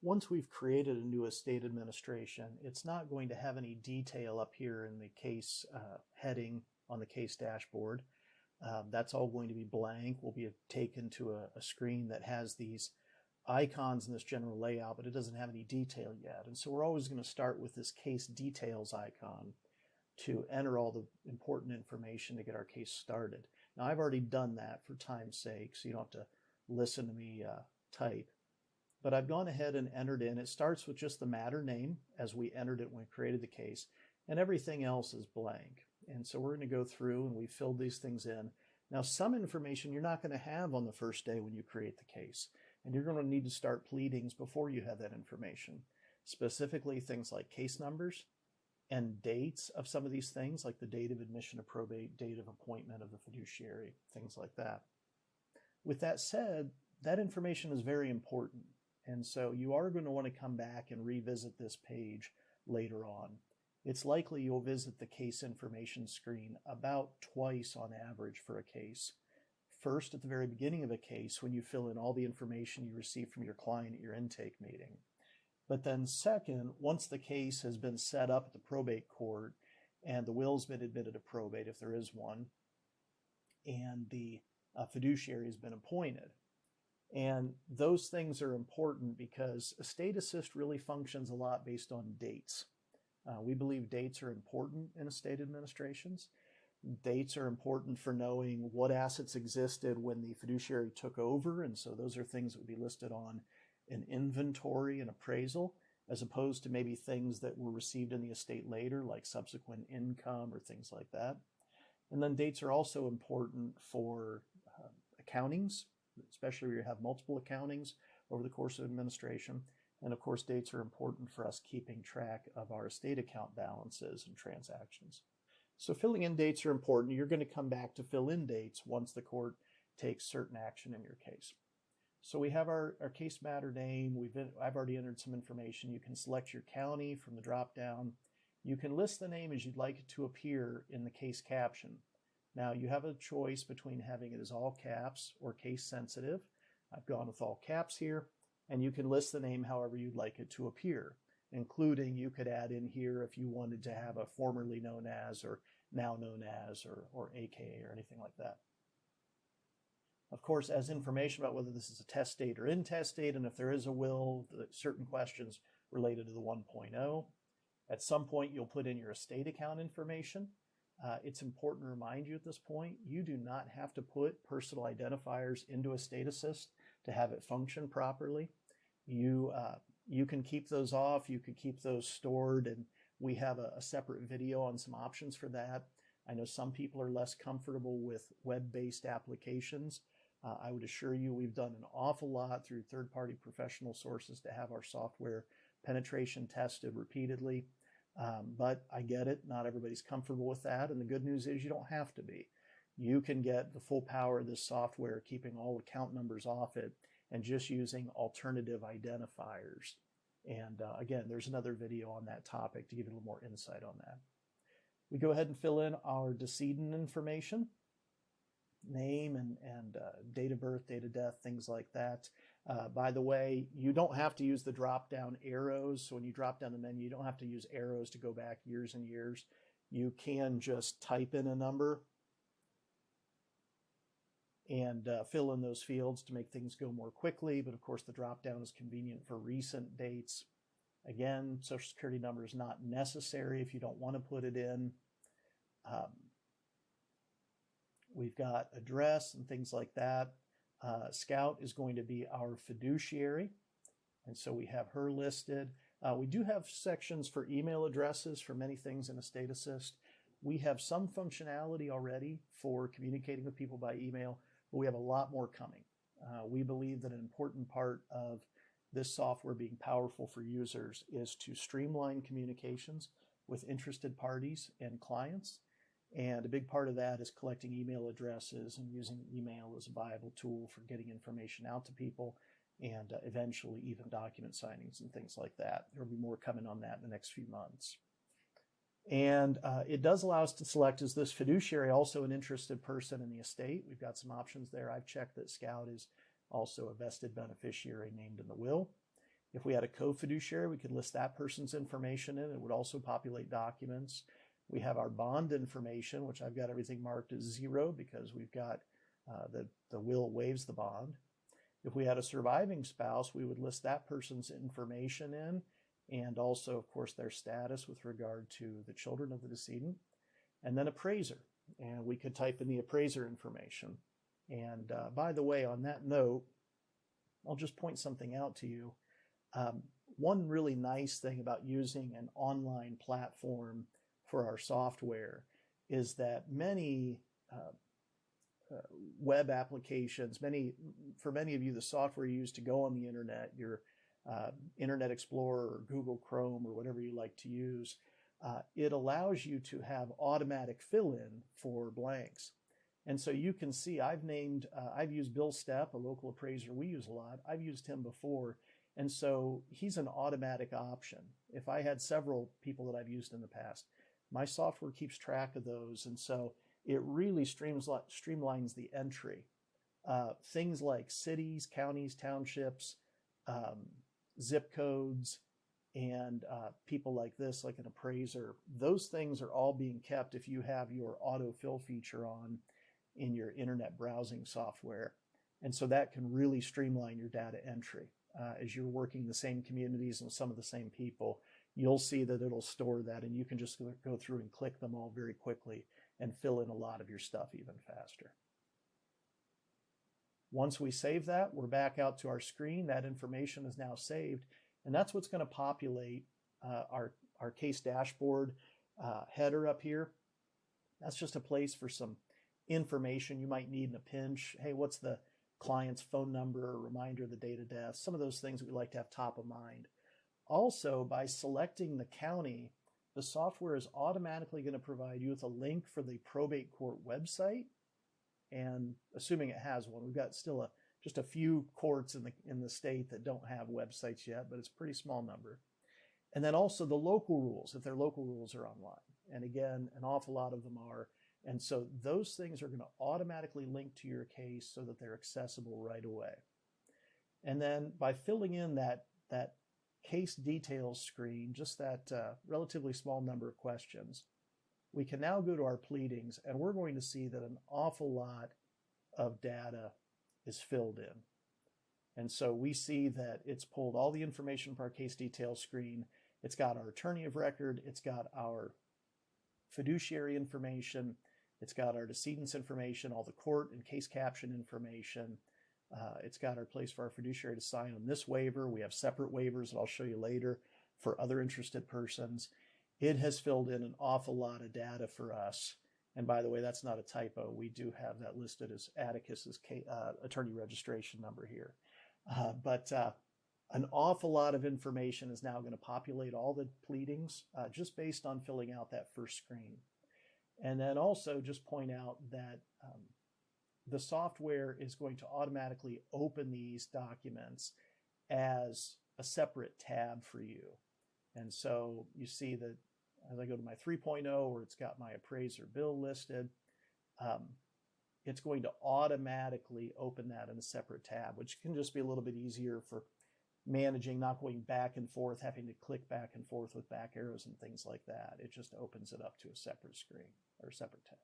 once we've created a new estate administration, it's not going to have any detail up here in the case heading on the case dashboard. That's all going to be blank. We'll be taken to a screen that has these icons in this general layout, but it doesn't have any detail yet. And so we're always going to start with this case details icon to enter all the important information to get our case started. Now, I've already done that for time's sake, so you don't have to listen to me type. But I've gone ahead and entered in. It starts with just the matter name as we entered it when we created the case, and everything else is blank. And so we're going to go through and we filled these things in. Now, some information you're not going to have on the first day when you create the case, and you're going to need to start pleadings before you have that information. Specifically, things like case numbers and dates of some of these things, like the date of admission of probate, date of appointment of the fiduciary, things like that. With that said, that information is very important. And so you are going to want to come back and revisit this page later on. It's likely you'll visit the case information screen about twice on average for a case. First, at the very beginning of a case, when you fill in all the information you receive from your client at your intake meeting. But then second, once the case has been set up at the probate court and the will's been admitted to probate, if there is one, and the fiduciary has been appointed. And those things are important because EstateAssist really functions a lot based on dates. We believe dates are important in estate administrations. Dates are important for knowing what assets existed when the fiduciary took over, and so those are things that would be listed on an inventory and appraisal, as opposed to maybe things that were received in the estate later, like subsequent income or things like that. And then dates are also important for accountings, especially where you have multiple accountings over the course of administration. And of course, dates are important for us keeping track of our estate account balances and transactions. So filling in dates are important. You're going to come back to fill in dates once the court takes certain action in your case. So we have our case matter name. I've already entered some information. You can select your county from the drop down. You can list the name as you'd like it to appear in the case caption. Now you have a choice between having it as all caps or case sensitive. I've gone with all caps here, and you can list the name however you'd like it to appear, including you could add in here if you wanted to have a formerly known as or now known as or AKA or anything like that. Of course, as information about whether this is a testate or intestate, and if there is a will, certain questions related to the 1.0. At some point, you'll put in your estate account information. It's important to remind you at this point, you do not have to put personal identifiers into EstateAssist to have it function properly. You can keep those off, you could keep those stored, and we have a separate video on some options for that. I know some people are less comfortable with web-based applications. I would assure you we've done an awful lot through third-party professional sources to have our software penetration tested repeatedly. But I get it, not everybody's comfortable with that, and the good news is you don't have to be. You can get the full power of this software, keeping all account numbers off it, and just using alternative identifiers. And again, there's another video on that topic to give you a little more insight on that. We go ahead and fill in our decedent information, name and date of birth, date of death, things like that. By the way, you don't have to use the drop-down arrows. So when you drop down the menu, you don't have to use arrows to go back years and years. You can just type in a number and fill in those fields to make things go more quickly. But of course, the drop-down is convenient for recent dates. Again, Social Security number is not necessary if you don't want to put it in. We've got address and things like that. Scout is going to be our fiduciary, and so we have her listed. We do have sections for email addresses for many things in EstateAssist. We have some functionality already for communicating with people by email, but we have a lot more coming. We believe that an important part of this software being powerful for users is to streamline communications with interested parties and clients. And a big part of that is collecting email addresses and using email as a viable tool for getting information out to people, and eventually even document signings and things like that. There will be more coming on that in the next few months. And it does allow us to select, is this fiduciary also an interested person in the estate? We've got some options there. I've checked that Scout is also a vested beneficiary named in the will. If we had a co-fiduciary, we could list that person's information in. It would also populate documents. We have our bond information, which I've got everything marked as 0 because we've got the will waives the bond. If we had a surviving spouse, we would list that person's information in, and also, of course, their status with regard to the children of the decedent, and then appraiser. And we could type in the appraiser information. And by the way, on that note, I'll just point something out to you. One really nice thing about using an online platform for our software is that many web applications, for many of you, the software you use to go on the internet, your Internet Explorer or Google Chrome or whatever you like to use, it allows you to have automatic fill-in for blanks. And so you can see I've used Bill Stepp, a local appraiser we use a lot. I've used him before. And so he's an automatic option. If I had several people that I've used in the past, my software keeps track of those. And so it really streamlines the entry. Things like cities, counties, townships, zip codes, and people like this, like an appraiser, those things are all being kept if you have your autofill feature on in your internet browsing software. And so that can really streamline your data entry. As you're working the same communities and some of the same people, you'll see that it'll store that, and you can just go through and click them all very quickly and fill in a lot of your stuff even faster. Once we save that, we're back out to our screen. That information is now saved, and that's what's going to populate our case dashboard header up here. That's just a place for some information you might need in a pinch. Hey, what's the client's phone number, reminder, the date of death, some of those things we like to have top of mind. Also, by selecting the county, the software is automatically going to provide you with a link for the probate court website. And assuming it has one, we've got still just a few courts in the state that don't have websites yet, but it's a pretty small number. And then also the local rules, if their local rules are online. And again, an awful lot of them are. And so those things are going to automatically link to your case so that they're accessible right away. And then by filling in that case details screen, just that relatively small number of questions, we can now go to our pleadings, and we're going to see that an awful lot of data is filled in. And so we see that it's pulled all the information from our case details screen. It's got our attorney of record. It's got our fiduciary information. It's got our decedent's information, all the court and case caption information. It's got our place for our fiduciary to sign on this waiver. We have separate waivers that I'll show you later for other interested persons. It has filled in an awful lot of data for us. And by the way, that's not a typo. We do have that listed as Atticus's attorney registration number here. But an awful lot of information is now going to populate all the pleadings just based on filling out that first screen. And then also just point out that the software is going to automatically open these documents as a separate tab for you. And so you see that as I go to my 3.0, where it's got my appraiser bill listed, it's going to automatically open that in a separate tab, which can just be a little bit easier for managing, not going back and forth, having to click back and forth with back arrows and things like that. It just opens it up to a separate screen or a separate tab.